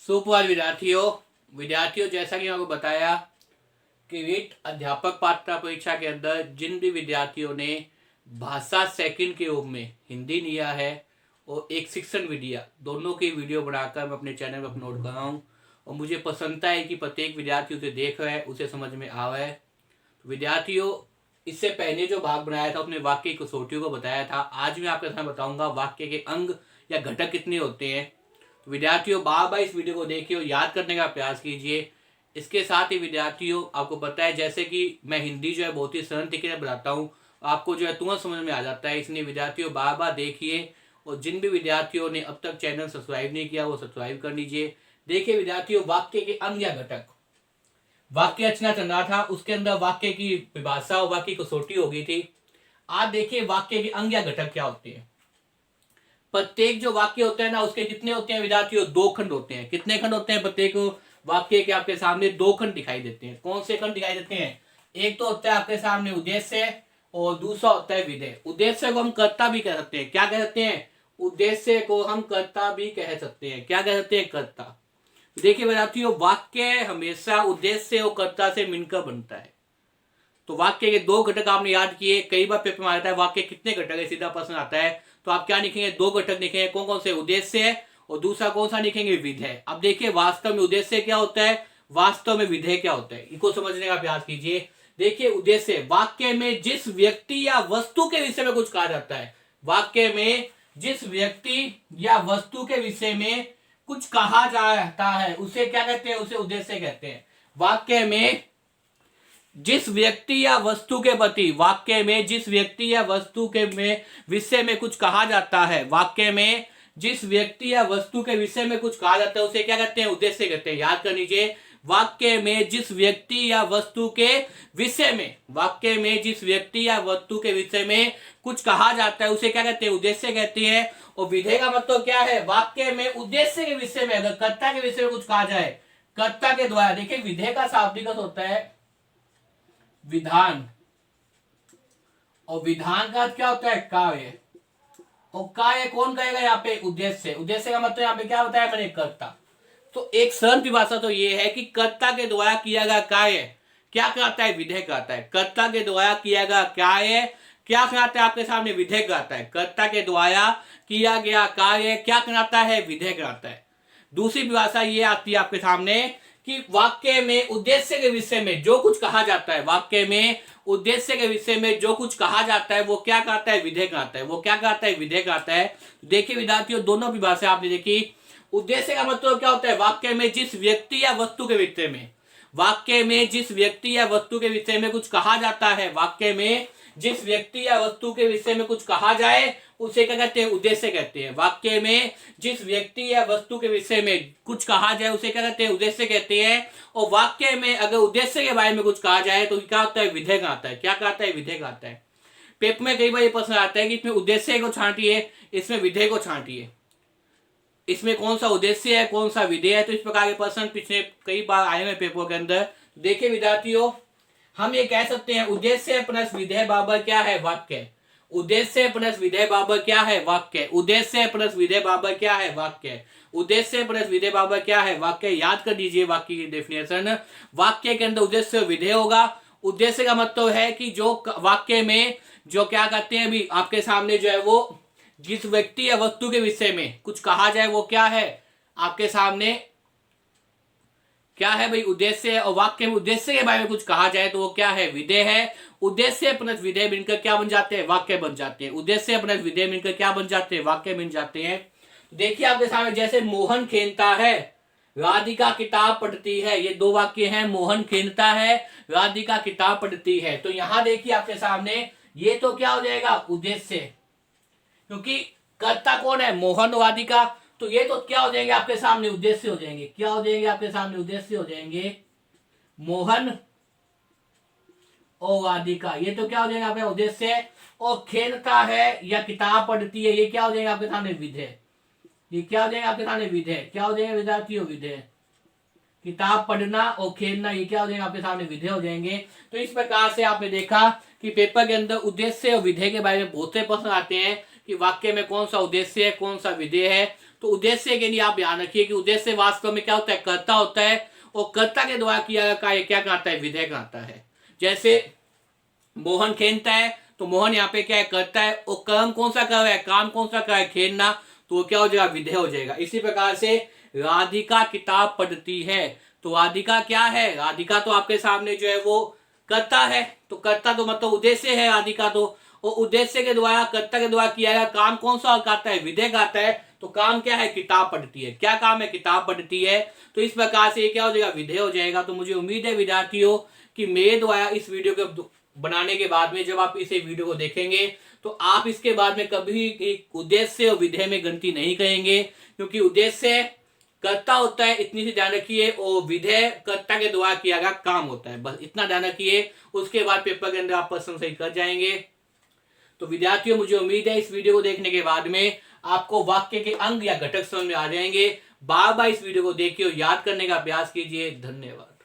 सुप्रभात विद्यार्थियों जैसा कि मैं आपको बताया कि रीट अध्यापक पात्रता परीक्षा के अंदर जिन भी विद्यार्थियों ने भाषा सेकंड के रूप में हिंदी लिया है और एक शिक्षण विद्या दोनों की वीडियो बनाकर मैं अपने चैनल पर अपलोड कर रहा हूँ। और मुझे प्रसन्नता है कि प्रत्येक विद्यार्थी उसे देख रहा है, उसे समझ में आ रहा है। तो विद्यार्थियों, इससे पहले जो भाग बनाया था अपने वाक्य की कसौटियों को बताया था। आज मैं आपके सामने बताऊंगा वाक्य के अंग या घटक कितने होते हैं। तो विद्यार्थियों, बार बार इस वीडियो को देखिए और याद करने का प्रयास कीजिए। इसके साथ ही विद्यार्थियों, आपको पता है जैसे कि मैं हिंदी जो है बहुत ही सरल तरीके से बताता हूँ, आपको जो है तुरंत समझ में आ जाता है। इसलिए विद्यार्थियों बार बार देखिए और जिन भी विद्यार्थियों ने अब तक चैनल सब्सक्राइब नहीं किया वो सब्सक्राइब कर लीजिए। देखिए विद्यार्थियों, वाक्य के अंग या घटक, वाक्य रचना चल रहा था, उसके अंदर वाक्य की परिभाषा और वाक्य की कसौटी हो गई थी। आज देखिए वाक्य के अंग या घटक क्या होते हैं। प्रत्येक जो वाक्य होता है ना, उसके कितने होते हैं विद्यार्थियों? दो खंड होते हैं। कितने खंड होते हैं? प्रत्येक वाक्य के आपके सामने दो खंड दिखाई देते हैं। कौन से खंड दिखाई देते हैं? एक तो होता है आपके सामने उद्देश्य और दूसरा होता है विधेय। उद्देश्य को हम कर्ता भी कह सकते हैं। क्या कह सकते हैं? उद्देश्य को हम कर्ता भी कह सकते हैं। क्या कह सकते हैं? कर्ता। देखिए विद्यार्थियों, वाक्य हमेशा उद्देश्य और कर्ता से मिलकर बनता है। तो वाक्य के दो घटक आपने याद किए। कई बार पेपर में आता है वाक्य कितने घटक है, सीधा प्रश्न आता है। तो आप क्या लिखेंगे? दो घटक लिखेंगे। कौन कौन से? उद्देश्य और दूसरा कौन सा लिखेंगे? विधेय। अब देखिए वास्तव में उद्देश्य क्या होता है, वास्तव में विधेय क्या होता है, इनको समझने का प्रयास कीजिए। देखिए उद्देश्य, वाक्य में जिस व्यक्ति या वस्तु के विषय में कुछ कहा जाता है। वाक्य में जिस व्यक्ति या वस्तु के विषय में कुछ कहा जाता है उसे क्या कहते हैं? उसे उद्देश्य कहते हैं। वाक्य में जिस व्यक्ति या वस्तु के प्रति, वाक्य में जिस व्यक्ति या वस्तु के विषय में कुछ कहा जाता है, वाक्य में जिस व्यक्ति या वस्तु के विषय में कुछ कहा जाता है उसे क्या कहते हैं? उद्देश्य कहते हैं। याद कर लीजिए, वाक्य में जिस व्यक्ति या वस्तु के विषय में, वाक्य में जिस व्यक्ति या वस्तु के विषय में कुछ कहा जाता है उसे क्या कहते हैं? उद्देश्य कहते हैं। और विधेय का मतलब क्या है? वाक्य में उद्देश्य के विषय में अगर कर्ता के विषय में कुछ कहा जाए, कर्ता के द्वारा। देखिए विधेय का शाब्दिक अर्थ होता है विधान, और विधान का क्या होता है? कार्य। और कार्य कौन कहेगा यहाँ पे? उद्देश्य। उद्देश्य का मतलब यहाँ पे क्या होता है? मैंने कर्ता। तो एक सरल परिभाषा तो ये है कि कर्ता के द्वारा किया गया कार्य क्या कहलाता है? विधेय कहलाता है। कर्ता के द्वारा किया गया कार्य क्या कहलाता है? आपके सामने विधेय कहलाता है। कर्ता के द्वारा किया गया कार्य क्या कहलाता है? विधेय कहलाता है। दूसरी परिभाषा ये आती है आपके सामने कि वाक्य में उद्देश्य के विषय में जो कुछ कहा जाता है, वाक्य में उद्देश्य के विषय में जो कुछ कहा जाता है वो क्या कहता है? विधेय कहता है। वो क्या कहता है? विधेय कहता है। देखिए विद्यार्थियों, दोनों परिभाषा आपने देखी। उद्देश्य का मतलब क्या होता है? वाक्य में जिस व्यक्ति या वस्तु के विषय में, वाक्य में जिस व्यक्ति या वस्तु के विषय में कुछ कहा जाता है, वाक्य में जिस व्यक्ति या वस्तु के विषय में कुछ कहा जाए उसे क्या कहते हैं? उद्देश्य कहते हैं। वाक्य में जिस व्यक्ति या वस्तु के विषय में कुछ कहा जाए उसे क्या कहते हैं? उद्देश्य कहते हैं। और वाक्य में अगर उद्देश्य के बारे में कुछ कहा जाए तो क्या होता है? विधेय कहता है। क्या कहता है? विधेय कहता है। पेपर में कई बार ये प्रश्न आता है कि इसमें उद्देश्य को छांटिए, इसमें विधेय को छांटिए, इसमें कौन सा उद्देश्य है, कौन सा विधेय है। तो इस प्रकार के प्रश्न पिछले कई बार आए हुए पेपर के अंदर। देखिए विद्यार्थियों, हम ये कह सकते हैं उद्देश्य प्लस विधेय बराबर क्या है? वाक्य। उद्देश्य प्लस विधेय बराबर क्या है? वाक्य। उद्देश्य प्लस विधेय बराबर क्या है? वाक्य। उद्देश्य प्लस विधेय बराबर क्या है? वाक्य। याद कर दीजिए वाक्य की डेफिनेशन। वाक्य के अंदर उद्देश्य विधेय होगा। उद्देश्य का मतलब है कि जो वाक्य में जो क्या कहते हैं, अभी आपके सामने जो है वो जिस व्यक्ति या वस्तु के विषय में कुछ कहा जाए वो क्या है? आपके सामने क्या है भाई? उद्देश्य है। और वाक्य में उद्देश्य के बारे में कुछ कहा जाए तो वो क्या है? विधेय है। उद्देश्य प्लस विधेय मिलकर क्या बन जाते हैं? वाक्य बन जाते हैं। उद्देश्य प्लस विधेय मिलकर क्या बन जाते हैं? वाक्य बन जाते हैं। देखिए आपके सामने जैसे मोहन खेलता है, राधिका किताब पढ़ती है, ये दो वाक्य हैं। मोहन खेलता है, राधिका किताब पढ़ती है। तो यहां देखिए आपके सामने ये तो क्या हो जाएगा? उद्देश्य, क्योंकि कर्ता कौन है? मोहन और राधिका। तो ये तो क्या हो जाएंगे आपके सामने? उद्देश्य हो जाएंगे। क्या हो जाएंगे आपके सामने? उद्देश्य हो जाएंगे। मोहन और राधिका, ये तो क्या हो जाएगा आपका? उद्देश्य। और खेलता है या किताब पढ़ती है, ये क्या हो जाएगा आपके सामने? विधेय। ये क्या हो जाएगा आपके सामने? विधेय। क्या हो जाएगा विद्यार्थियों? विधेय। किताब पढ़ना और खेलना ये क्या हो जाएगा आपके सामने? विधेय हो जाएंगे। तो इस प्रकार से आपने देखा कि पेपर के अंदर उद्देश्य और विधेय के बारे में बहुत से प्रश्न आते हैं कि वाक्य में कौन सा उद्देश्य है, कौन सा विधेय है। तो उद्देश्य के लिए आप ध्यान रखिए कि उद्देश्य वास्तव में क्या होता है, कर्ता होता है, और कर्ता के द्वारा किया गया कार्य क्या कहता है, विधेय कहता है। जैसे मोहन खेलता है तो मोहन यहाँ पे क्या है, करता है, और कर्म कौन सा कर रहा है, काम कौन सा कर रहा है, खेलना, तो वो क्या हो जाएगा, विधेय हो जाएगा। इसी प्रकार से राधिका किताब पढ़ती है, तो राधिका क्या है, राधिका तो आपके सामने जो है वो कर्ता है, तो कर्ता तो मतलब उद्देश्य है राधिका तो, और उद्देश्य के द्वारा कर्ता के द्वारा किया गया काम कौन सा कहता है, विधेय कहता है। तो काम क्या है, किताब पढ़ती है, क्या काम है, किताब पढ़ती है। तो इस प्रकार से ये क्या हो जाएगा, विधेय हो जाएगा। तो मुझे उम्मीद है विद्यार्थियों कि मेरे द्वारा इस वीडियो को बनाने के बाद में जब आप इसे वीडियो को देखेंगे तो आप इसके बाद में कभी उद्देश्य और विधेय में गलती नहीं करेंगे, क्योंकि उद्देश्य कर्ता होता है, इतनी सी ध्यान रखिए, और विधेय कर्ता के द्वारा किया गया काम होता है, बस इतना ध्यान रखिए। उसके बाद पेपर के अंदर आप प्रश्न सही कर जाएंगे। तो विद्यार्थियों मुझे उम्मीद है इस वीडियो को देखने के बाद में आपको वाक्य के अंग या घटक समझ में आ जाएंगे। बार बार इस वीडियो को देखिए और याद करने का अभ्यास कीजिए। धन्यवाद।